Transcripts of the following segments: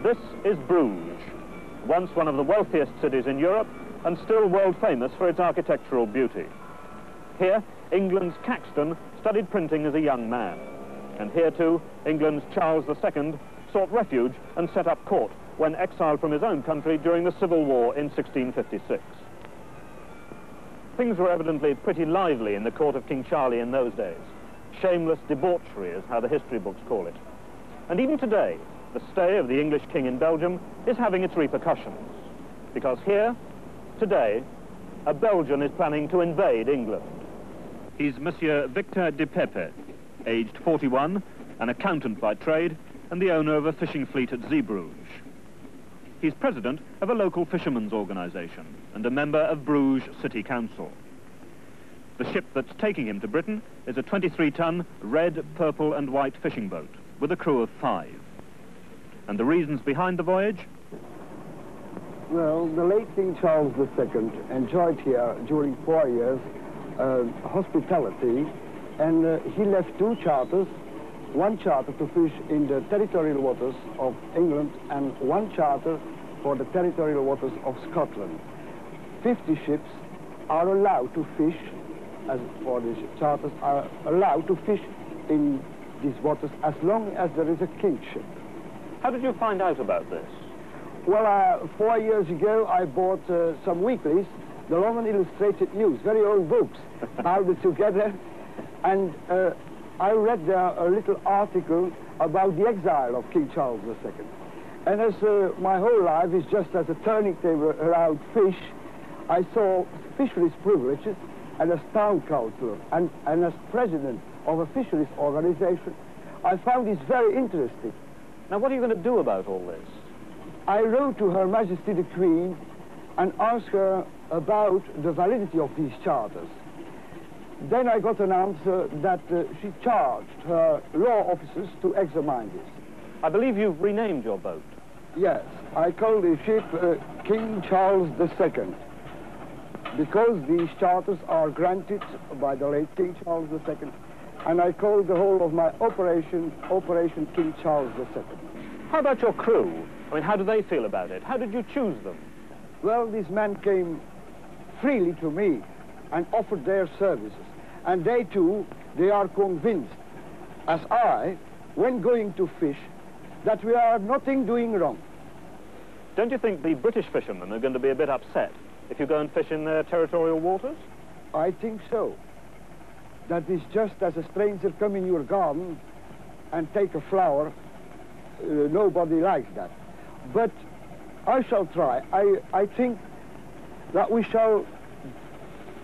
This is Bruges, once one of the wealthiest cities in Europe and still world famous for its architectural beauty. Here, England's Caxton studied printing as a young man. And here too, England's Charles II sought refuge and set up court when exiled from his own country during the Civil War in 1656. Things were evidently pretty lively in the court of King Charlie in those days. Shameless debauchery is how the history books call it. And even today, the stay of the English king in Belgium is having its repercussions. Because here, today, a Belgian is planning to invade England. He's Monsieur Victor Depaepe, aged 41, an accountant by trade, and the owner of a fishing fleet at Zeebrugge. He's president of a local fishermen's organization and a member of Bruges City Council. The ship that's taking him to Britain is a 23-ton red, purple and white fishing boat with a crew of 5. And the reasons behind the voyage? Well, the late King Charles II enjoyed here during 4 years hospitality, and he left 2 charters, 1 charter to fish in the territorial waters of England and 1 charter for the territorial waters of Scotland. 50 ships are allowed to fish, as for these charters, are allowed to fish in these waters as long as there is a kingship. How did you find out about this? Well, 4 years ago I bought some weeklies, the London Illustrated News, very old books, bound together, and I read there a little article about the exile of King Charles II. And as my whole life is just as a turning table around fish, I saw fisheries privileges, and as town councillor and as president of a fisheries organization, I found this very interesting. Now, what are you going to do about all this? I wrote to Her Majesty the Queen and asked her about the validity of these charters. Then I got an answer that she charged her law officers to examine this. I believe you've renamed your boat. Yes, I called the ship King Charles II, because these charters are granted by the late King Charles II, and I called the whole of my operation King Charles II. How about your crew? I mean, how do they feel about it? How did you choose them? Well, these men came freely to me and offered their services. And they too, they are convinced, as I, when going to fish, that we are nothing doing wrong. Don't you think the British fishermen are going to be a bit upset if you go and fish in their territorial waters? I think so. That is just as a stranger come in your garden and take a flower. Nobody likes that. But I shall try. I think that we shall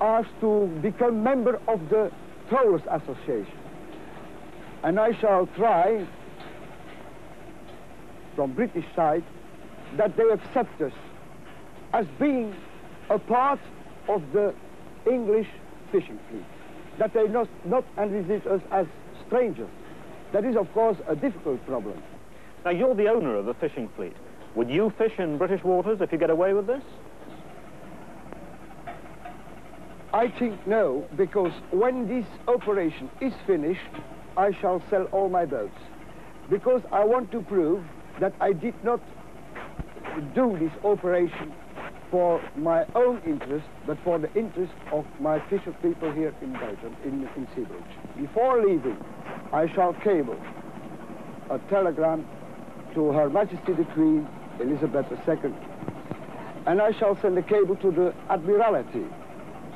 ask to become member of the Trawlers Association. And I shall try, from British side, that they accept us as being a part of the English fishing fleet. That they not envisage us as strangers. That is, of course, a difficult problem. Now, you're the owner of a fishing fleet. Would you fish in British waters if you get away with this? I think no, because when this operation is finished, I shall sell all my boats. Because I want to prove that I did not do this operation for my own interest, but for the interest of my fisher people here in Belgium, in Seaford. Before leaving, I shall cable a telegram to Her Majesty the Queen, Elizabeth II, and I shall send a cable to the Admiralty,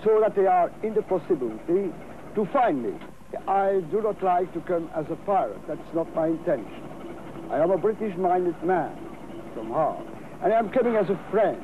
so that they are in the possibility to find me. I do not like to come as a pirate. That's not my intention. I am a British-minded man from heart, and I'm coming as a friend.